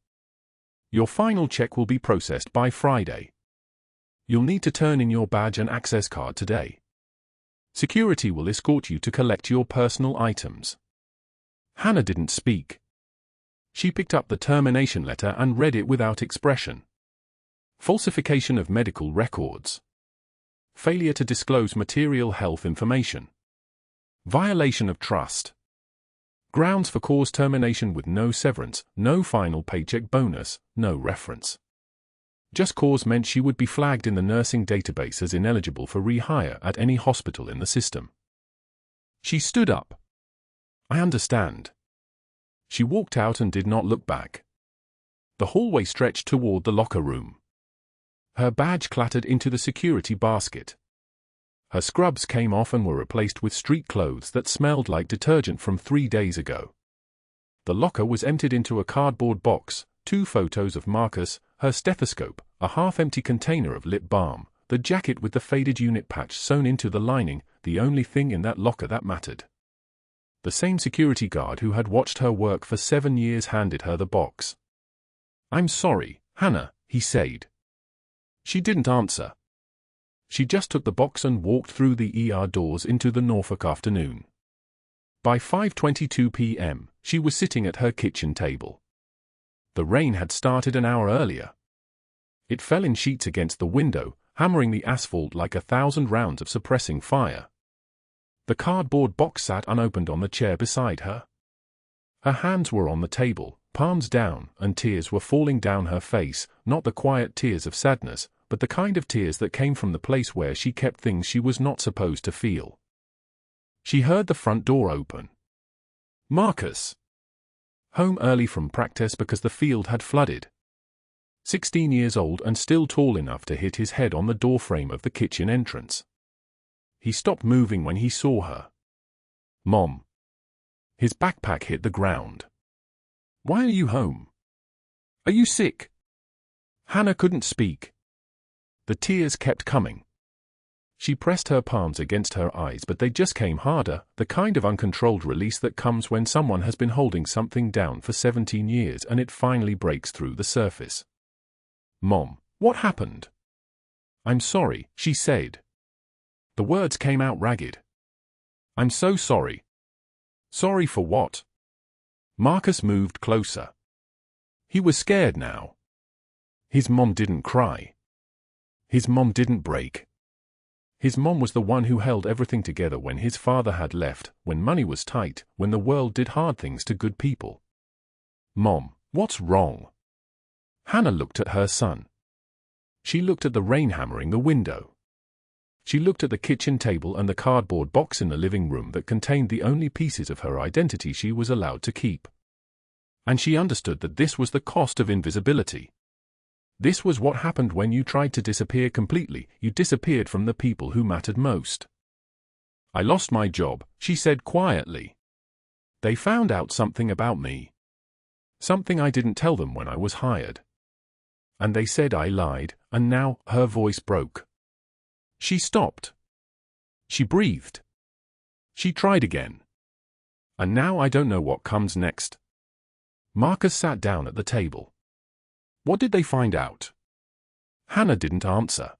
Your final check will be processed by Friday. You'll need to turn in your badge and access card today. Security will escort you to collect your personal items. Hannah didn't speak. She picked up the termination letter and read it without expression. Falsification of medical records. Failure to disclose material health information. Violation of trust. Grounds for cause termination with no severance, no final paycheck bonus, no reference. Just cause meant she would be flagged in the nursing database as ineligible for rehire at any hospital in the system. She stood up. I understand. She walked out and did not look back. The hallway stretched toward the locker room. Her badge clattered into the security basket. Her scrubs came off and were replaced with street clothes that smelled like detergent from 3 days ago. The locker was emptied into a cardboard box, 2 photos of Marcus, her stethoscope, a half-empty container of lip balm, the jacket with the faded unit patch sewn into the lining, the only thing in that locker that mattered. The same security guard who had watched her work for 7 years handed her the box. "I'm sorry, Hannah," he said. She didn't answer. She just took the box and walked through the ER doors into the Norfolk afternoon. By 5:22 p.m., she was sitting at her kitchen table. The rain had started an hour earlier. It fell in sheets against the window, hammering the asphalt like 1,000 rounds of suppressing fire. The cardboard box sat unopened on the chair beside her. Her hands were on the table, palms down, and tears were falling down her face, not the quiet tears of sadness, but the kind of tears that came from the place where she kept things she was not supposed to feel. She heard the front door open. Marcus. Home early from practice because the field had flooded. 16 years old and still tall enough to hit his head on the doorframe of the kitchen entrance. He stopped moving when he saw her. Mom. His backpack hit the ground. Why are you home? Are you sick? Hannah couldn't speak. The tears kept coming. She pressed her palms against her eyes, but they just came harder, the kind of uncontrolled release that comes when someone has been holding something down for 17 years and it finally breaks through the surface. Mom, what happened? I'm sorry, she said. The words came out ragged. I'm so sorry. Sorry for what? Marcus moved closer. He was scared now. His mom didn't cry. His mom didn't break. His mom was the one who held everything together when his father had left, when money was tight, when the world did hard things to good people. Mom, what's wrong? Hannah looked at her son. She looked at the rain hammering the window. She looked at the kitchen table and the cardboard box in the living room that contained the only pieces of her identity she was allowed to keep. And she understood that this was the cost of invisibility. This was what happened when you tried to disappear completely. You disappeared from the people who mattered most. I lost my job, she said quietly. They found out something about me. Something I didn't tell them when I was hired. And they said I lied, and now, her voice broke. She stopped. She breathed. She tried again. And now I don't know what comes next. Marcus sat down at the table. What did they find out? Hannah didn't answer.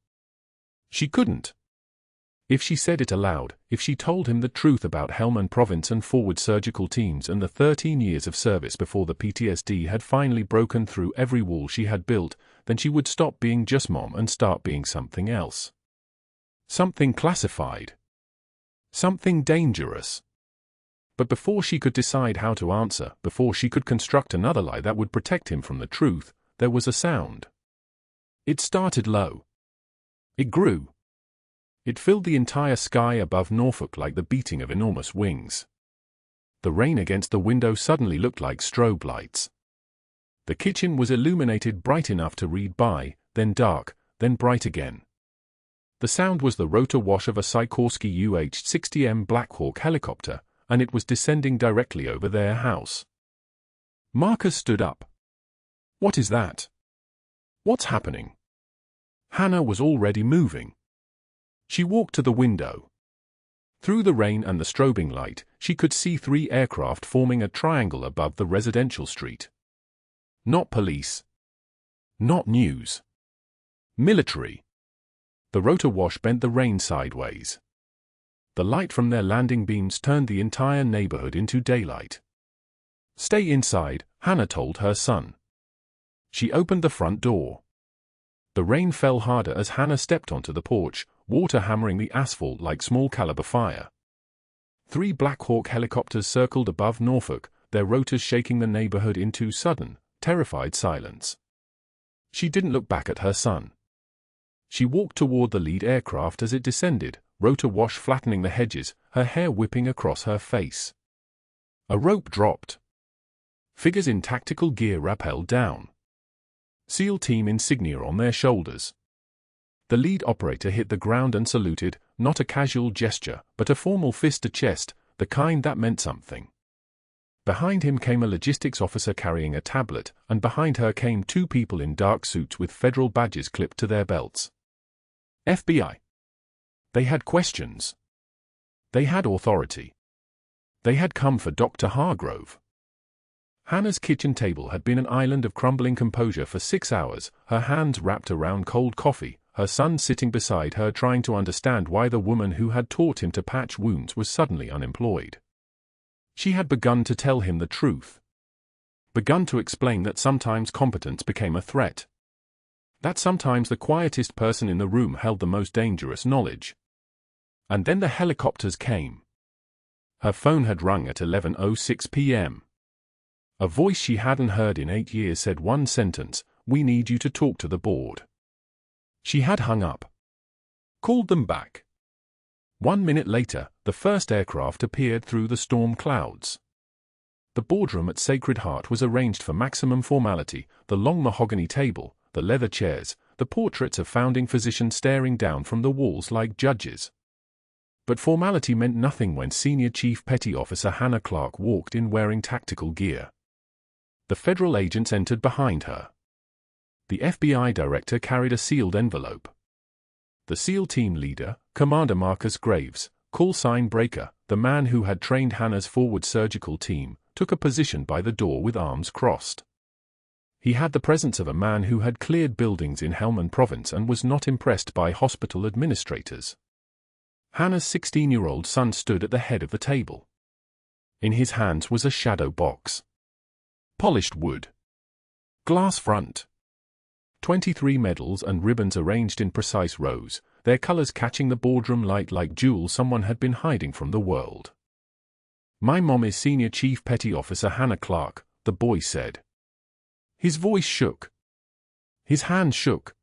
She couldn't. If she said it aloud, if she told him the truth about Helmand Province and forward surgical teams and the 13 years of service before the PTSD had finally broken through every wall she had built, then she would stop being just mom and start being something else. Something classified. Something dangerous. But before she could decide how to answer, before she could construct another lie that would protect him from the truth, there was a sound. It started low. It grew. It filled the entire sky above Norfolk like the beating of enormous wings. The rain against the window suddenly looked like strobe lights. The kitchen was illuminated bright enough to read by, then dark, then bright again. The sound was the rotor wash of a Sikorsky UH-60M Black Hawk helicopter, and it was descending directly over their house. Marcus stood up. What is that? What's happening? Hannah was already moving. She walked to the window. Through the rain and the strobing light, she could see 3 aircraft forming a triangle above the residential street. Not police. Not news. Military. The rotor wash bent the rain sideways. The light from their landing beams turned the entire neighborhood into daylight. "Stay inside," Hannah told her son. She opened the front door. The rain fell harder as Hannah stepped onto the porch, water hammering the asphalt like small-caliber fire. 3 Black Hawk helicopters circled above Norfolk, their rotors shaking the neighborhood into sudden, terrified silence. She didn't look back at her son. She walked toward the lead aircraft as it descended, rotor wash flattening the hedges, her hair whipping across her face. A rope dropped. Figures in tactical gear rappelled down. SEAL team insignia on their shoulders. The lead operator hit the ground and saluted, not a casual gesture, but a formal fist to chest, the kind that meant something. Behind him came a logistics officer carrying a tablet, and behind her came 2 people in dark suits with federal badges clipped to their belts. FBI. They had questions. They had authority. They had come for Dr. Hargrove. Hannah's kitchen table had been an island of crumbling composure for 6 hours, her hands wrapped around cold coffee, her son sitting beside her trying to understand why the woman who had taught him to patch wounds was suddenly unemployed. She had begun to tell him the truth. Begun to explain that sometimes competence became a threat. That sometimes the quietest person in the room held the most dangerous knowledge. And then the helicopters came. Her phone had rung at 11:06 p.m. A voice she hadn't heard in 8 years said one sentence, "We need you to talk to the board." She had hung up. Called them back. 1 minute later, the first aircraft appeared through the storm clouds. The boardroom at Sacred Heart was arranged for maximum formality, the long mahogany table, the leather chairs, the portraits of founding physicians staring down from the walls like judges. But formality meant nothing when Senior Chief Petty Officer Hannah Clarke walked in wearing tactical gear. The federal agents entered behind her. The FBI director carried a sealed envelope. The SEAL team leader, Commander Marcus Graves, call sign Breaker, the man who had trained Hannah's forward surgical team, took a position by the door with arms crossed. He had the presence of a man who had cleared buildings in Helmand Province and was not impressed by hospital administrators. Hannah's 16-year-old son stood at the head of the table. In his hands was a shadow box. Polished wood. Glass front. 23 medals and ribbons arranged in precise rows, their colors catching the boardroom light like jewels someone had been hiding from the world. "My mom is Senior Chief Petty Officer Hannah Clarke," the boy said. His voice shook. His hands shook.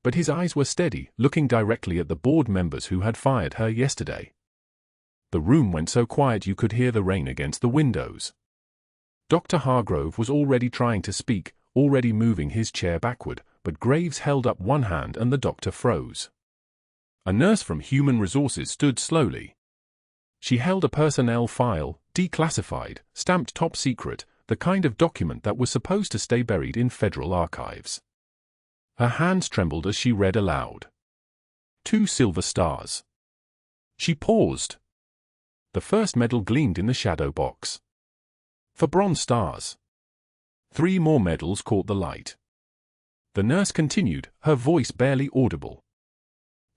But his eyes were steady, looking directly at the board members who had fired her yesterday. The room went so quiet you could hear the rain against the windows. Dr. Hargrove was already trying to speak, already moving his chair backward, but Graves held up one hand and the doctor froze. A nurse from Human Resources stood slowly. She held a personnel file, declassified, stamped top secret, the kind of document that was supposed to stay buried in federal archives. Her hands trembled as she read aloud. 2 silver stars. She paused. The first medal gleamed in the shadow box. For bronze stars. 3 more medals caught the light. The nurse continued, her voice barely audible.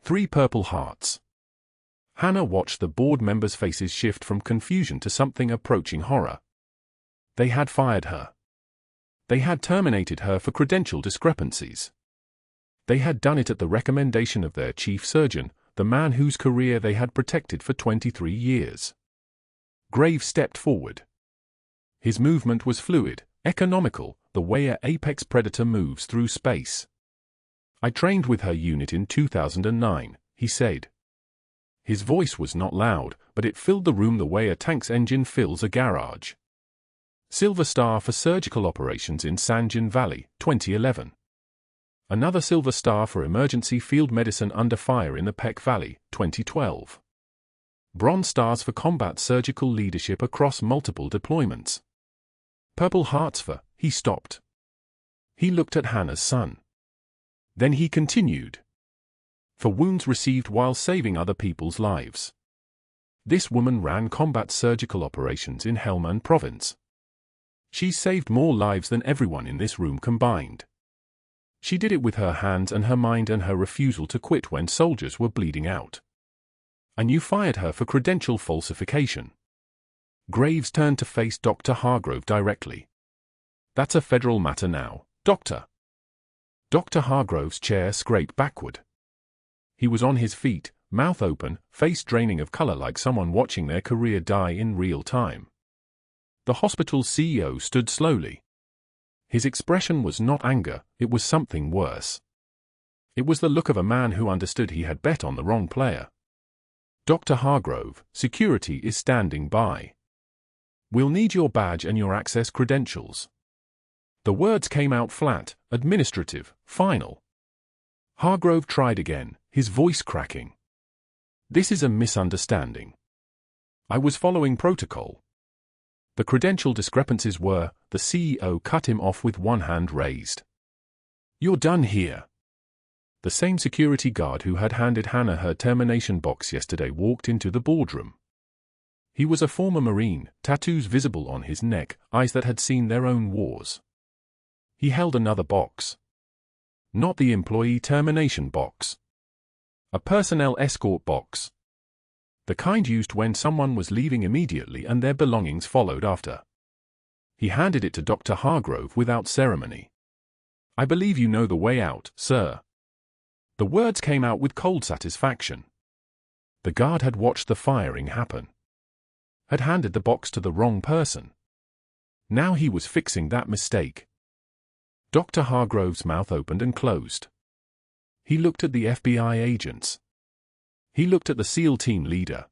3 purple hearts. Hannah watched the board members' faces shift from confusion to something approaching horror. They had fired her. They had terminated her for credential discrepancies. They had done it at the recommendation of their chief surgeon, the man whose career they had protected for 23 years. Graves stepped forward. His movement was fluid, economical, the way an apex predator moves through space. "I trained with her unit in 2009, he said. His voice was not loud, but it filled the room the way a tank's engine fills a garage. Silver Star for surgical operations in Sanjan Valley, 2011. Another Silver Star for emergency field medicine under fire in the Peck Valley, 2012. Bronze Stars for combat surgical leadership across multiple deployments. Purple Hearts for..." He stopped. He looked at Hannah's son. Then he continued. "For wounds received while saving other people's lives. This woman ran combat surgical operations in Helmand Province. She saved more lives than everyone in this room combined. She did it with her hands and her mind and her refusal to quit when soldiers were bleeding out. And you fired her for credential falsification. Graves turned to face Dr. Hargrove directly. That's a federal matter now, Doctor. Dr. Hargrove's chair scraped backward. He was on his feet, mouth open, face draining of color like someone watching their career die in real time. The hospital's CEO stood slowly. His expression was not anger, it was something worse. It was the look of a man who understood he had bet on the wrong player. Dr. Hargrove, security is standing by. We'll need your badge and your access credentials. The words came out flat, administrative, final. Hargrove tried again, his voice cracking. This is a misunderstanding. I was following protocol. The credential discrepancies were, the CEO cut him off with one hand raised. You're done here. The same security guard who had handed Hannah her termination box yesterday walked into the boardroom. He was a former Marine, tattoos visible on his neck, eyes that had seen their own wars. He held another box. Not the employee termination box. A personnel escort box. The kind used when someone was leaving immediately and their belongings followed after. He handed it to Dr. Hargrove without ceremony. I believe you know the way out, sir. The words came out with cold satisfaction. The guard had watched the firing happen. Had handed the box to the wrong person. Now he was fixing that mistake. Dr. Hargrove's mouth opened and closed. He looked at the FBI agents. He looked at the SEAL team leader.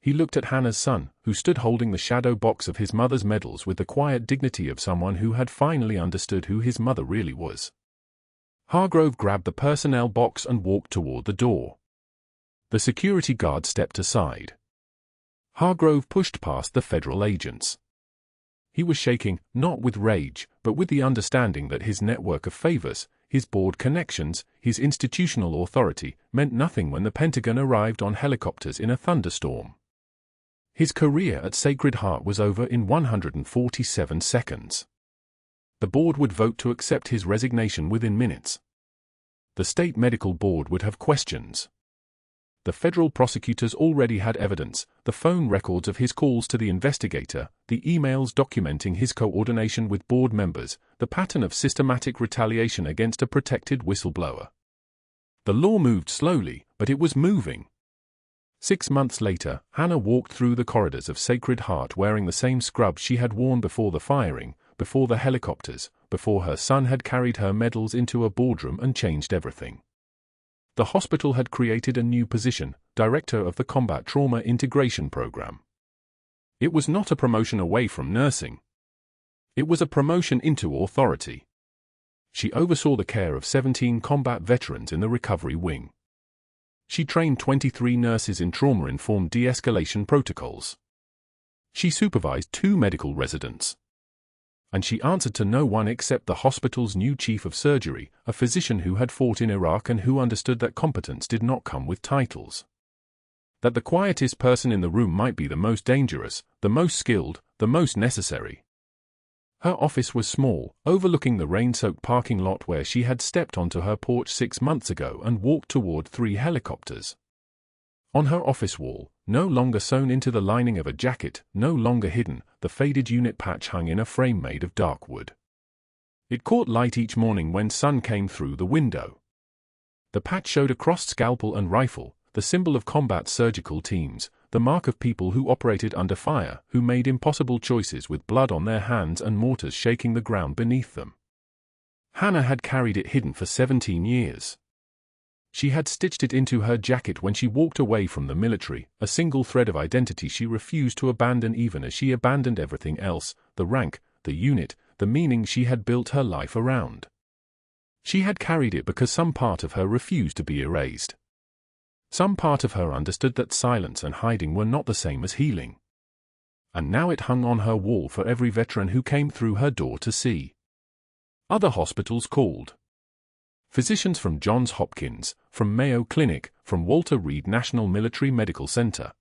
He looked at Hannah's son, who stood holding the shadow box of his mother's medals with the quiet dignity of someone who had finally understood who his mother really was. Hargrove grabbed the personnel box and walked toward the door. The security guard stepped aside. Hargrove pushed past the federal agents. He was shaking, not with rage, but with the understanding that his network of favors, his board connections, his institutional authority, meant nothing when the Pentagon arrived on helicopters in a thunderstorm. His career at Sacred Heart was over in 147 seconds. The board would vote to accept his resignation within minutes. The state medical board would have questions. The federal prosecutors already had evidence, the phone records of his calls to the investigator, the emails documenting his coordination with board members, the pattern of systematic retaliation against a protected whistleblower. The law moved slowly, but it was moving. 6 months later, Hannah walked through the corridors of Sacred Heart wearing the same scrubs she had worn before the firing, before the helicopters, before her son had carried her medals into a boardroom and changed everything. The hospital had created a new position, Director of the Combat Trauma Integration Program. It was not a promotion away from nursing. It was a promotion into authority. She oversaw the care of 17 combat veterans in the recovery wing. She trained 23 nurses in trauma-informed de-escalation protocols. She supervised 2 medical residents. And she answered to no one except the hospital's new chief of surgery, a physician who had fought in Iraq and who understood that competence did not come with titles. That the quietest person in the room might be the most dangerous, the most skilled, the most necessary. Her office was small, overlooking the rain-soaked parking lot where she had stepped onto her porch 6 months ago and walked toward 3 helicopters. On her office wall, no longer sewn into the lining of a jacket, no longer hidden, the faded unit patch hung in a frame made of dark wood. It caught light each morning when sun came through the window. The patch showed a crossed scalpel and rifle, the symbol of combat surgical teams, the mark of people who operated under fire, who made impossible choices with blood on their hands and mortars shaking the ground beneath them. Hannah had carried it hidden for 17 years. She had stitched it into her jacket when she walked away from the military, a single thread of identity she refused to abandon even as she abandoned everything else, the rank, the unit, the meaning she had built her life around. She had carried it because some part of her refused to be erased. Some part of her understood that silence and hiding were not the same as healing. And now it hung on her wall for every veteran who came through her door to see. Other hospitals called. Physicians from Johns Hopkins, from Mayo Clinic, from Walter Reed National Military Medical Center.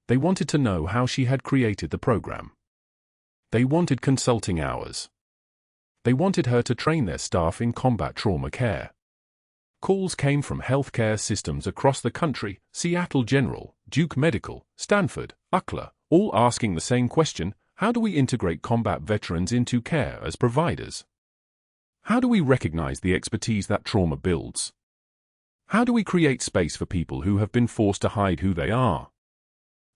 They wanted to know how she had created the program. They wanted consulting hours. They wanted her to train their staff in combat trauma care. Calls came from healthcare systems across the country: Seattle General, Duke Medical, Stanford, UCLA, all asking the same question: how do we integrate combat veterans into care as providers? How do we recognize the expertise that trauma builds? How do we create space for people who have been forced to hide who they are?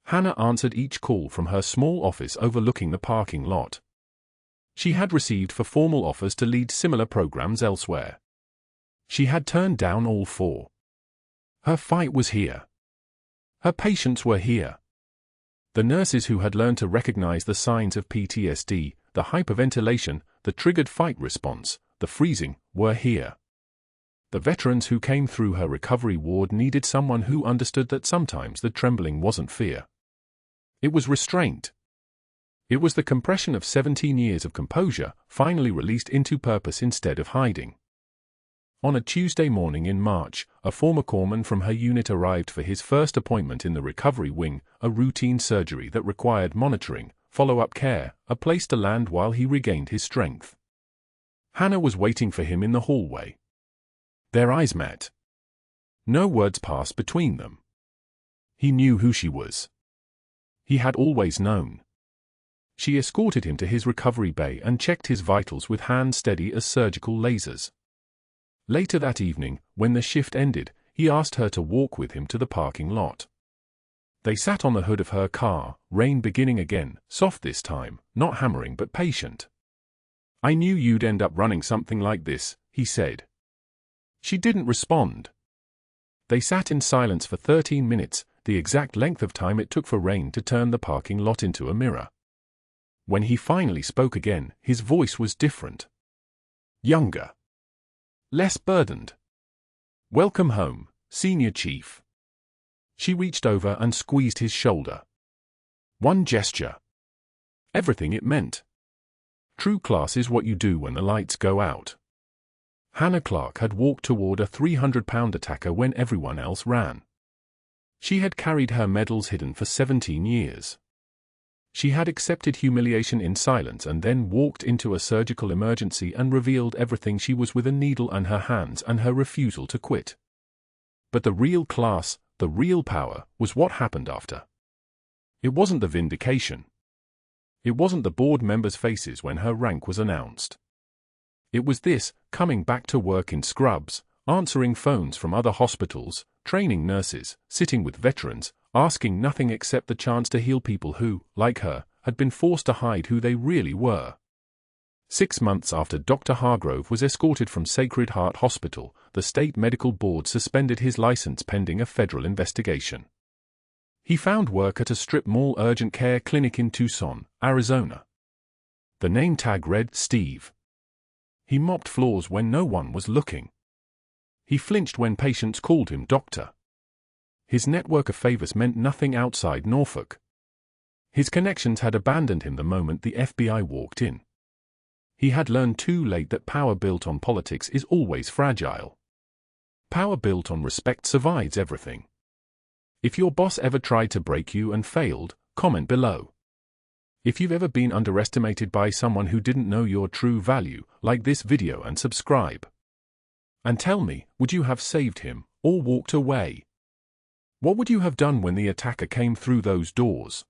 Hannah answered each call from her small office overlooking the parking lot. She had received formal offers to lead similar programs elsewhere. She had turned down all four. Her fight was here. Her patients were here. The nurses who had learned to recognize the signs of PTSD, the hyperventilation, the triggered fight response, the freezing, were here. The veterans who came through her recovery ward needed someone who understood that sometimes the trembling wasn't fear. It was restraint. It was the compression of 17 years of composure, finally released into purpose instead of hiding. On a Tuesday morning in March, a former corpsman from her unit arrived for his first appointment in the recovery wing, a routine surgery that required monitoring, follow-up care, a place to land while he regained his strength. Hannah was waiting for him in the hallway. Their eyes met. No words passed between them. He knew who she was. He had always known. She escorted him to his recovery bay and checked his vitals with hands steady as surgical lasers. Later that evening, when the shift ended, he asked her to walk with him to the parking lot. They sat on the hood of her car, rain beginning again, soft this time, not hammering but patient. "I knew you'd end up running something like this," he said. She didn't respond. They sat in silence for 13 minutes, the exact length of time it took for rain to turn the parking lot into a mirror. When he finally spoke again, his voice was different. Younger. Less burdened. "Welcome home, Senior Chief." She reached over and squeezed his shoulder. One gesture. Everything it meant. True class is what you do when the lights go out. Hannah Clarke had walked toward a 300-pound attacker when everyone else ran. She had carried her medals hidden for 17 years. She had accepted humiliation in silence and then walked into a surgical emergency and revealed everything she was with a needle in her hands and her refusal to quit. But the real class, the real power, was what happened after. It wasn't the vindication. It wasn't the board members' faces when her rank was announced. It was this, coming back to work in scrubs, answering phones from other hospitals, training nurses, sitting with veterans, asking nothing except the chance to heal people who, like her, had been forced to hide who they really were. 6 months after Dr. Hargrove was escorted from Sacred Heart Hospital, the state medical board suspended his license pending a federal investigation. He found work at a strip mall urgent care clinic in Tucson, Arizona. The name tag read Steve. He mopped floors when no one was looking. He flinched when patients called him doctor. His network of favors meant nothing outside Norfolk. His connections had abandoned him the moment the FBI walked in. He had learned too late that power built on politics is always fragile. Power built on respect survives everything. If your boss ever tried to break you and failed, comment below. If you've ever been underestimated by someone who didn't know your true value, like this video and subscribe. And tell me, would you have saved him, or walked away? What would you have done when the attacker came through those doors?